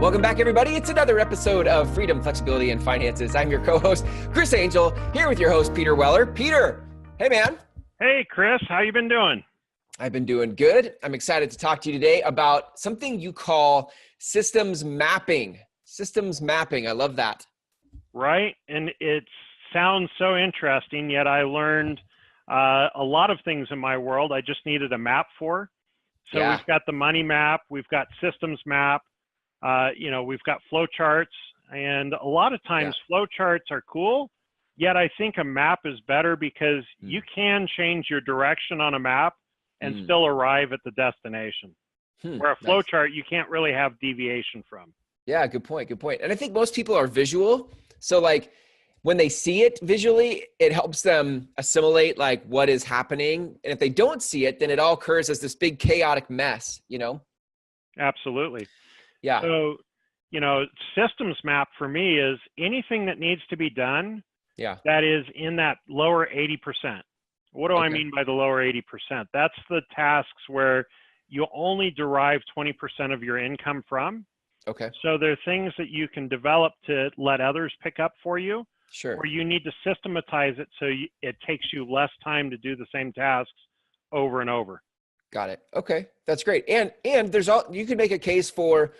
Welcome back, everybody. It's another episode of Freedom, Flexibility, and Finances. I'm your co-host, Chris Angel, here with your host, Peter Weller. Peter, hey, man. Hey, Chris. How you been doing? I've been doing good. I'm excited to talk to you today about something you call systems mapping. Systems mapping. I love that. Right. And it sounds so interesting, yet I learned a lot of things in my world I just needed a map for. So We've got the money map, we've got systems map, we've got flow charts, and a lot of times flow charts are cool, yet I think a map is better because you can change your direction on a map and still arrive at the destination. Where a flow chart, you can't really have deviation from. Yeah, good point, good point. And I think most people are visual. So like when they see it visually, it helps them assimilate like what is happening. And if they don't see it, then it all occurs as this big chaotic mess, you know? Absolutely. Yeah. So, systems map for me is anything that needs to be done that is in that lower 80%. What do I mean by the lower 80%? That's the tasks where you only derive 20% of your income from. Okay. So there are things that you can develop to let others pick up for you. Sure. Or you need to systematize it so it takes you less time to do the same tasks over and over. Got it. Okay. That's great. And you could make a case for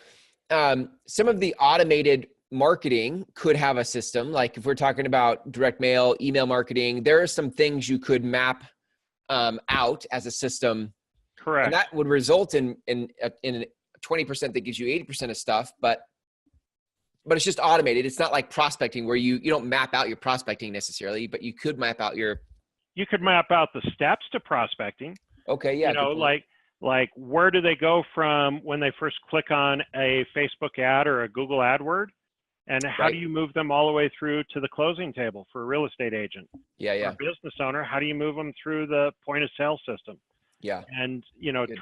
some of the automated marketing could have a system. Like if we're talking about direct mail, email marketing, there are some things you could map out as a system. Correct. And that would result in 20% that gives you 80% of stuff, but it's just automated. It's not like prospecting where you don't map out your prospecting necessarily, but you could map out you could map out the steps to prospecting. Okay. Yeah. Like where do they go from when they first click on a Facebook ad or a Google AdWord? And how do you move them all the way through to the closing table for a real estate agent? Yeah. For a business owner, how do you move them through the point of sale system? Yeah. And,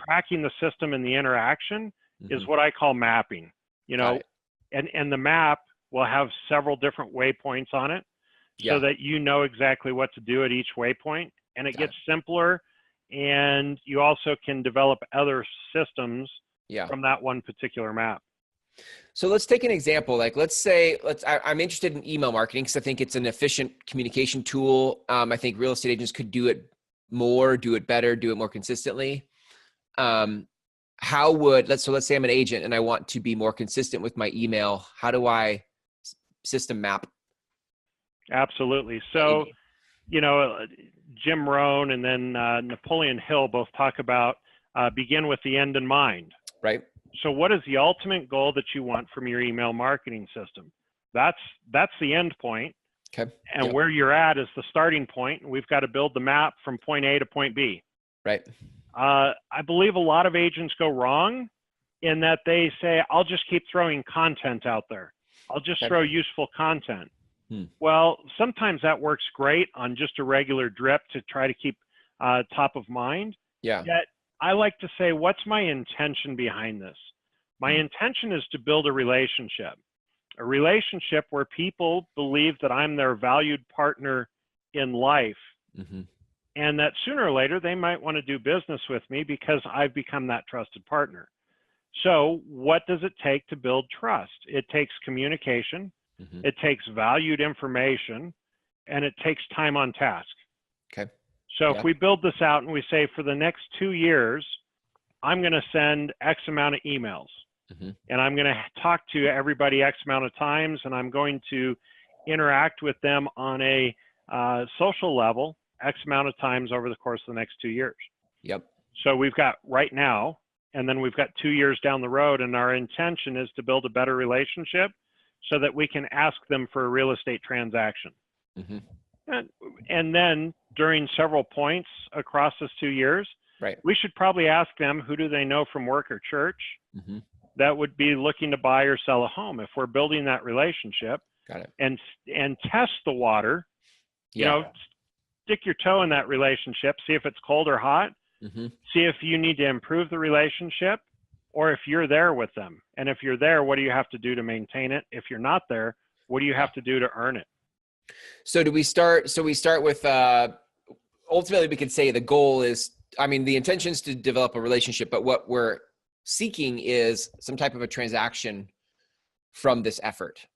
tracking the system and the interaction is what I call mapping, and the map will have several different waypoints on it so that you know exactly what to do at each waypoint, and it gets simpler, and you also can develop other systems from that one particular map. So let's take an example. Like I'm interested in email marketing because I think it's an efficient communication tool. I think real estate agents could do it more, do it better, do it more consistently. Let's say I'm an agent and I want to be more consistent with my email. How do I system map? Absolutely. So, Jim Rohn and then Napoleon Hill both talk about begin with the end in mind. Right. So what is the ultimate goal that you want from your email marketing system? That's the end point. Okay. And where you're at is the starting point. We've got to build the map from point A to point B. Right. I believe a lot of agents go wrong in that they say, I'll just keep throwing content out there. I'll just throw useful content. Well, sometimes that works great on just a regular drip to try to keep top of mind. Yeah. Yet I like to say, what's my intention behind this? My intention is to build a relationship where people believe that I'm their valued partner in life. And that sooner or later, they might want to do business with me because I've become that trusted partner. So what does it take to build trust? It takes communication, it takes valued information, and it takes time on task. Okay. So if we build this out and we say for the next 2 years, I'm going to send X amount of emails, and I'm going to talk to everybody X amount of times, and I'm going to interact with them on a social level X amount of times over the course of the next 2 years. Yep. So we've got right now, and then we've got 2 years down the road, and our intention is to build a better relationship so that we can ask them for a real estate transaction. And then during several points across those 2 years, we should probably ask them, who do they know from work or church that would be looking to buy or sell a home? If we're building that relationship, and test the water, stick your toe in that relationship, see if it's cold or hot, see if you need to improve the relationship, or if you're there with them. And if you're there, what do you have to do to maintain it? If you're not there, what do you have to do to earn it? So we start with, ultimately we could say the goal is, the intention is to develop a relationship, but what we're seeking is some type of a transaction from this effort.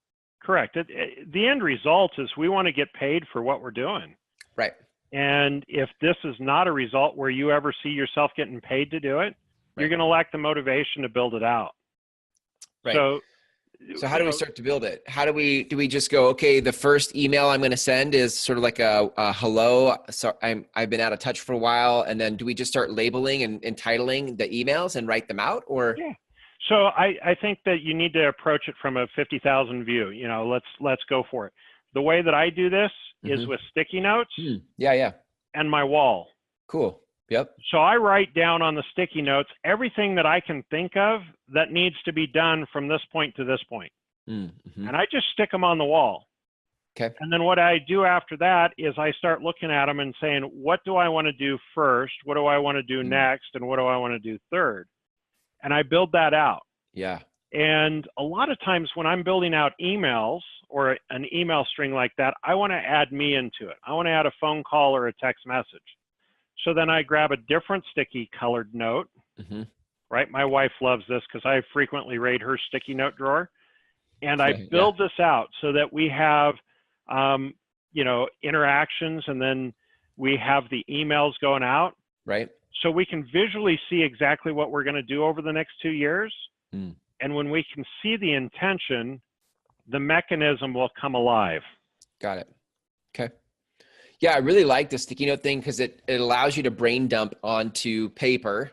Correct. The end result is we want to get paid for what we're doing. Right. And if this is not a result where you ever see yourself getting paid to do it, you're going to lack the motivation to build it out. Right. So how do we know, start to build it? How do we just go, okay, the first email I'm going to send is sort of like a hello. So I've been out of touch for a while. And then do we just start labeling and titling the emails and write them out, or? Yeah. So I think that you need to approach it from a 50,000 view. You know, let's go for it. The way that I do this is with sticky notes. Yeah. And my wall. Cool. Yep. So I write down on the sticky notes everything that I can think of that needs to be done from this point to this point. And I just stick them on the wall. Okay. And then what I do after that is I start looking at them and saying, what do I want to do first? What do I want to do next? And what do I want to do third? And I build that out. Yeah. And a lot of times when I'm building out emails or an email string like that, I want to add me into it. I want to add a phone call or a text message. So then I grab a different sticky colored note, right? My wife loves this because I frequently raid her sticky note drawer. And I build this out so that we have, you know, interactions, and then we have the emails going out. Right. So we can visually see exactly what we're going to do over the next 2 years. And when we can see the intention, the mechanism will come alive. Got it. Okay. Yeah, I really like the sticky note thing because it allows you to brain dump onto paper,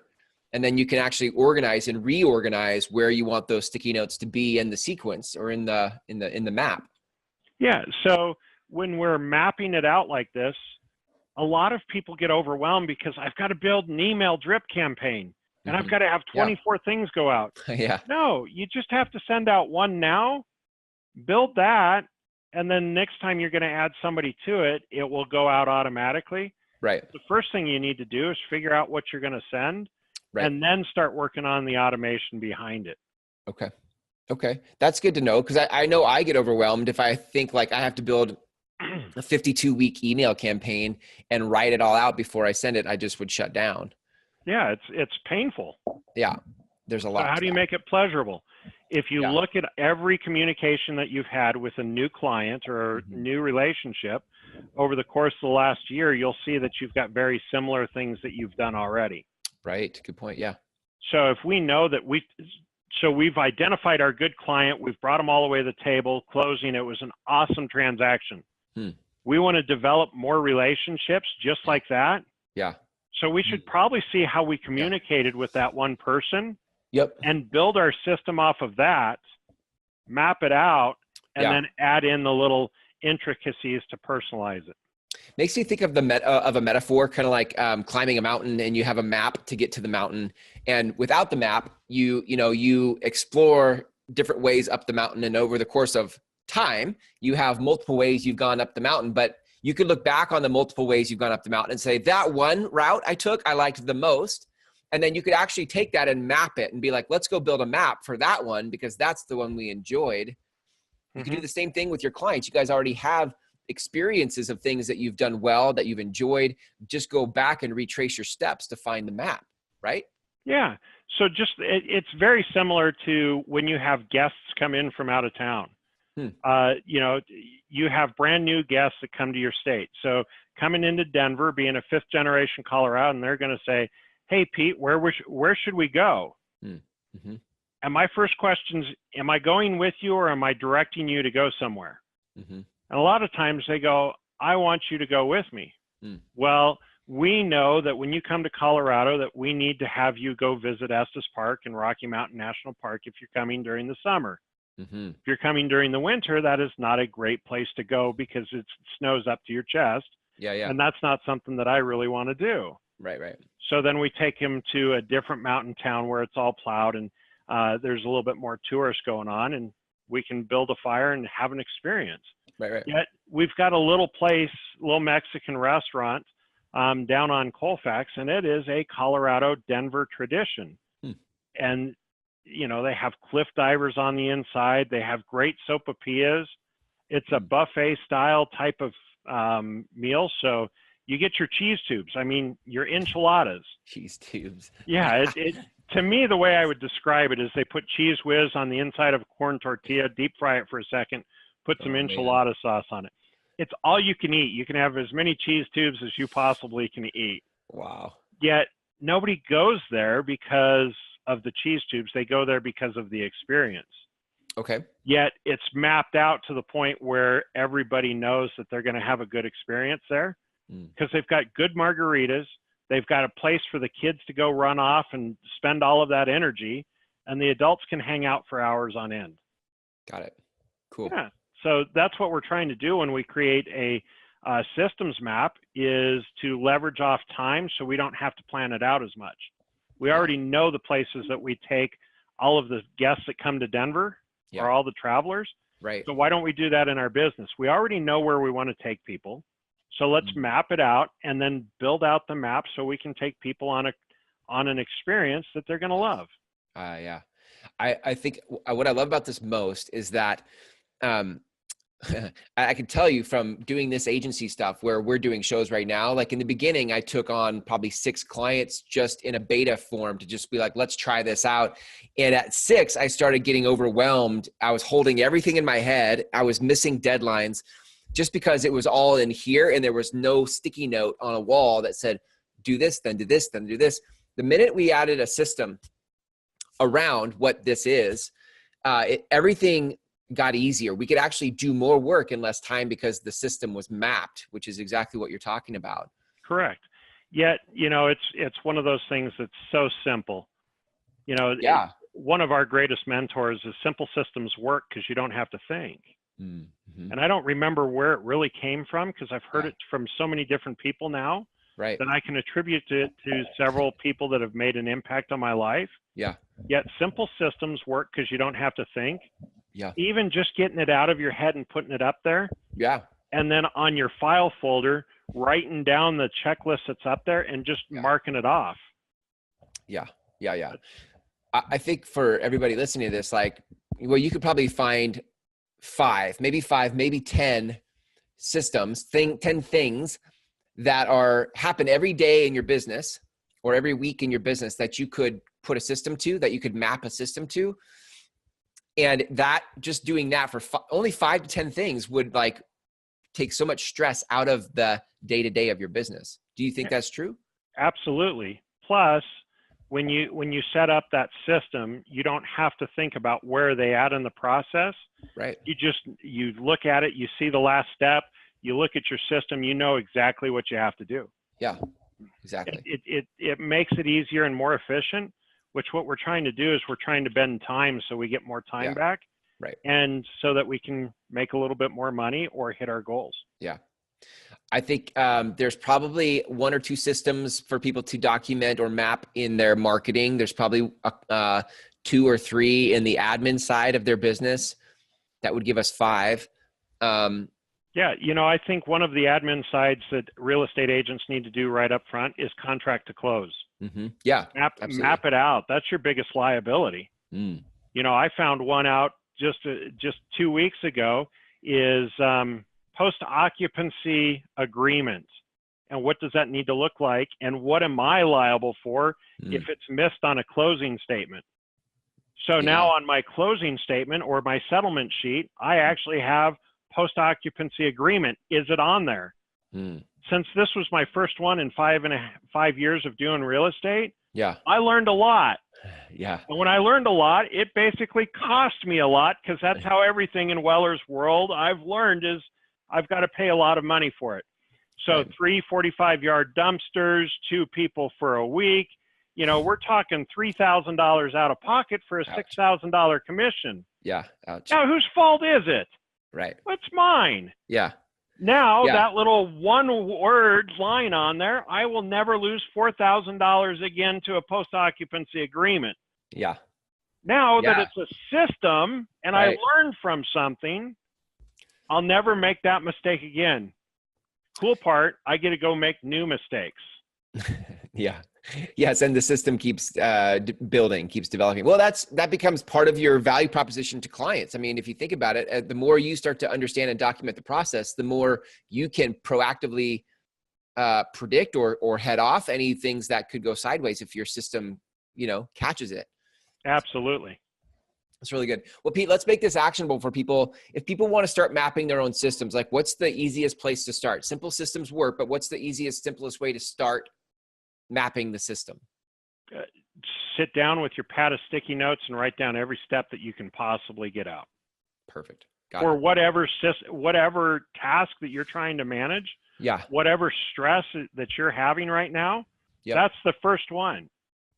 and then you can actually organize and reorganize where you want those sticky notes to be in the sequence or in the map. Yeah. So when we're mapping it out like this, a lot of people get overwhelmed because I've got to build an email drip campaign and I've got to have 24 things go out. Yeah. No, you just have to send out one now, build that, and then next time you're going to add somebody to it, it will go out automatically. Right. The first thing you need to do is figure out what you're going to send, and then start working on the automation behind it. Okay. Okay. That's good to know, because I know I get overwhelmed if I think like I have to build a 52-week email campaign and write it all out before I send it. I just would shut down. Yeah, it's painful. Yeah, there's a lot. So how do you make it pleasurable? If you look at every communication that you've had with a new client or new relationship over the course of the last year, you'll see that you've got very similar things that you've done already. Right. Good point. Yeah. So if we know that we've identified our good client, we've brought them all the way to the table, closing, it was an awesome transaction. We want to develop more relationships just like that. Yeah. So we should probably see how we communicated with that one person. Yep. And build our system off of that, map it out, and then add in the little intricacies to personalize it. Makes me think of a metaphor, kind of like climbing a mountain, and you have a map to get to the mountain. And without the map, you explore different ways up the mountain, and over the course of time, you have multiple ways you've gone up the mountain. But you could look back on the multiple ways you've gone up the mountain and say, that one route I took, I liked the most. And then you could actually take that and map it and be like, let's go build a map for that one because that's the one we enjoyed. You can do the same thing with your clients. You guys already have experiences of things that you've done well, that you've enjoyed. Just go back and retrace your steps to find the map, right? Yeah. So it's very similar to when you have guests come in from out of town. You have brand new guests that come to your state. So coming into Denver, being a 5th generation Coloradan, they're going to say, hey, Pete, where should we go? And my first question is, am I going with you or am I directing you to go somewhere? And a lot of times they go, I want you to go with me. Well, we know that when you come to Colorado that we need to have you go visit Estes Park and Rocky Mountain National Park if you're coming during the summer. If you're coming during the winter, that is not a great place to go because it snows up to your chest. And that's not something that I really want to do. Right. So then we take him to a different mountain town where it's all plowed and there's a little bit more tourists going on, and we can build a fire and have an experience. Right. Yet we've got a little place, little Mexican restaurant down on Colfax, and it is a Colorado Denver tradition. And, they have cliff divers on the inside. They have great sopapillas. It's a buffet style type of meal. So you get your cheese tubes. I mean, your enchiladas. Cheese tubes. Yeah, To me, the way I would describe it is they put cheese whiz on the inside of a corn tortilla, deep fry it for a second, put some enchilada sauce on it. It's all you can eat. You can have as many cheese tubes as you possibly can eat. Wow. Yet nobody goes there because of the cheese tubes. They go there because of the experience. Okay. Yet it's mapped out to the point where everybody knows that they're going to have a good experience there because they've got good margaritas. They've got a place for the kids to go run off and spend all of that energy, and the adults can hang out for hours on end. Got it. Cool. Yeah. So that's what we're trying to do when we create a systems map, is to leverage off time so we don't have to plan it out as much. We already know the places that we take all of the guests that come to Denver or all the travelers. Right. So why don't we do that in our business? We already know where we want to take people. So let's map it out and then build out the map so we can take people on an experience that they're going to love. Yeah. I think what I love about this most is that I can tell you from doing this agency stuff where we're doing shows right now, like in the beginning, I took on probably 6 clients just in a beta form to just be like, let's try this out. And at 6, I started getting overwhelmed. I was holding everything in my head. I was missing deadlines just because it was all in here and there was no sticky note on a wall that said, do this, then do this, then do this. The minute we added a system around what this is, everything got easier. We could actually do more work in less time because the system was mapped, which is exactly what you're talking about. Correct. Yet, it's one of those things that's so simple. One of our greatest mentors is simple systems work because you don't have to think. Mm-hmm. And I don't remember where it really came from because I've heard it from so many different people now that I can attribute it to several people that have made an impact on my life. Yeah. Yet simple systems work because you don't have to think. Yeah. Even just getting it out of your head and putting it up there. Yeah. And then on your file folder, writing down the checklist that's up there and just marking it off. Yeah. Yeah. Yeah. I think for everybody listening to this, you could probably find 5, maybe 10 systems, 10 things that happen every day in your business or every week in your business that you could put a system to, that you could map a system to. And that just doing that for only 5 to 10 things would take so much stress out of the day-to-day of your business. Do you think that's true? Absolutely. Plus, when you set up that system, you don't have to think about where they at in the process. Right. You look at it, you see the last step, you look at your system, you know exactly what you have to do. Yeah, exactly. It makes it easier and more efficient, which what we're trying to do is we're trying to bend time so we get more time back. Right. And so that we can make a little bit more money or hit our goals. Yeah. I think there's probably 1 or 2 systems for people to document or map in their marketing. There's probably 2 or 3 in the admin side of their business. That would give us 5. I think one of the admin sides that real estate agents need to do right up front is contract to close. Mm-hmm. Yeah, map it out. That's your biggest liability. I found one out just 2 weeks ago is post-occupancy agreement. And what does that need to look like? And what am I liable for if it's missed on a closing statement? So now on my closing statement or my settlement sheet, I actually have post-occupancy agreement. Is it on there? Since this was my first one in 5 years of doing real estate, I learned a lot. Yeah. And when I learned a lot, it basically cost me a lot because that's how everything in Weller's world I've learned is I've got to pay a lot of money for it. So 3 45-yard dumpsters, 2 people for a week. We're talking $3,000 out of pocket for a $6,000 commission. Yeah. Ouch. Now, whose fault is it? Right. It's mine. Yeah. Now, that little one-word line on there, I will never lose $4,000 again to a post-occupancy agreement. Yeah. Now that it's a system and I learned from something, I'll never make that mistake again. Cool part, I get to go make new mistakes. Yeah. Yes. And the system keeps building, keeps developing. Well, that becomes part of your value proposition to clients. I mean, if you think about it, the more you start to understand and document the process, the more you can proactively predict or head off any things that could go sideways if your system catches it. Absolutely. That's really good. Well, Pete, let's make this actionable for people. If people want to start mapping their own systems, like what's the easiest place to start? Simple systems work, but what's the easiest, simplest way to start mapping the system? Sit down with your pad of sticky notes and write down every step that you can possibly get out. Perfect. Or whatever task that you're trying to manage. Yeah. Whatever stress that you're having right now, that's the first one.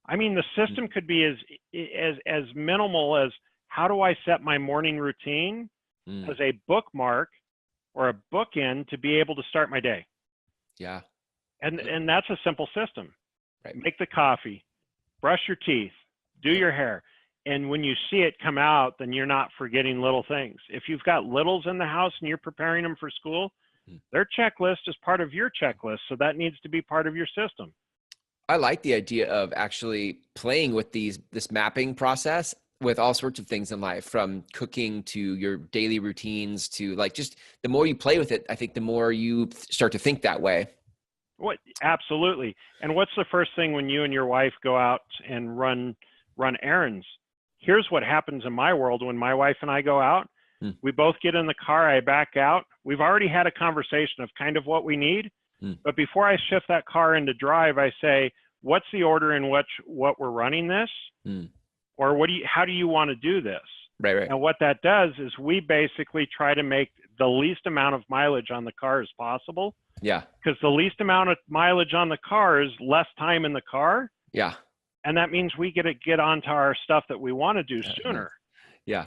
I mean, the system could be as minimal as, how do I set my morning routine as a bookmark or a bookend to be able to start my day? Yeah. And that's a simple system. Right. Make the coffee, brush your teeth, do your hair. And when you see it come out, then you're not forgetting little things. If you've got littles in the house and you're preparing them for school, their checklist is part of your checklist. So that needs to be part of your system. I like the idea of actually playing with this mapping process with all sorts of things in life, from cooking to your daily routines to just the more you play with it, I think the more you start to think that way. What? Absolutely. And what's the first thing when you and your wife go out and run errands? Here's what happens in my world when my wife and I go out. We both get in the car, I back out. We've already had a conversation of kind of what we need. But before I shift that car into drive, I say, what's the order in what we're running this? Or how do you want to do this? Right. And what that does is we basically try to make the least amount of mileage on the car as possible. Yeah. Because the least amount of mileage on the car is less time in the car. Yeah. And that means we get onto our stuff that we want to do sooner. Yeah.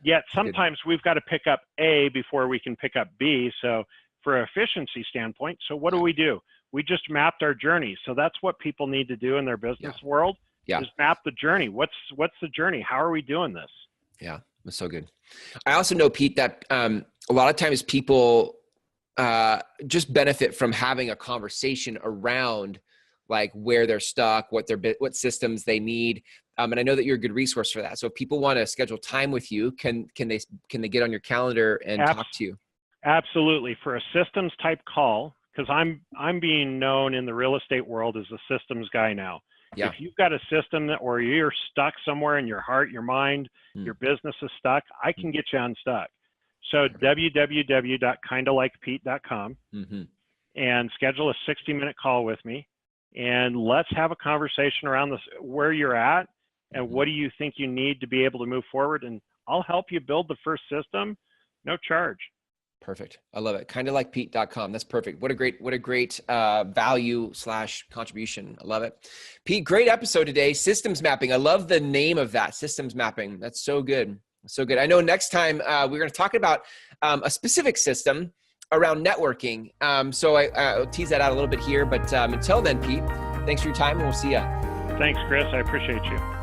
Yet sometimes we've got to pick up A before we can pick up B. So for an efficiency standpoint, so what do? We just mapped our journey. So that's what people need to do in their business world. Is map the journey. What's the journey? How are we doing this? Yeah, that's so good. I also know, Pete, that a lot of times people just benefit from having a conversation around where they're stuck, what systems they need. And I know that you're a good resource for that. So if people want to schedule time with you, can they get on your calendar and talk to you? Absolutely. For a systems type call, because I'm being known in the real estate world as a systems guy now. Yeah. If you've got a system or you're stuck somewhere in your heart, your mind, your business is stuck, I can get you unstuck. So www.kindalikepete.com and schedule a 60-minute call with me. And let's have a conversation around this, where you're at and what do you think you need to be able to move forward. And I'll help you build the first system, no charge. Perfect. I love it. Kindalikepete.com. That's perfect. What a great value / contribution. I love it. Pete, great episode today. Systems mapping. I love the name of that, systems mapping. That's so good. So good. I know next time we're going to talk about a specific system around networking. So I'll tease that out a little bit here, but until then, Pete, thanks for your time and we'll see you. Thanks, Chris. I appreciate you.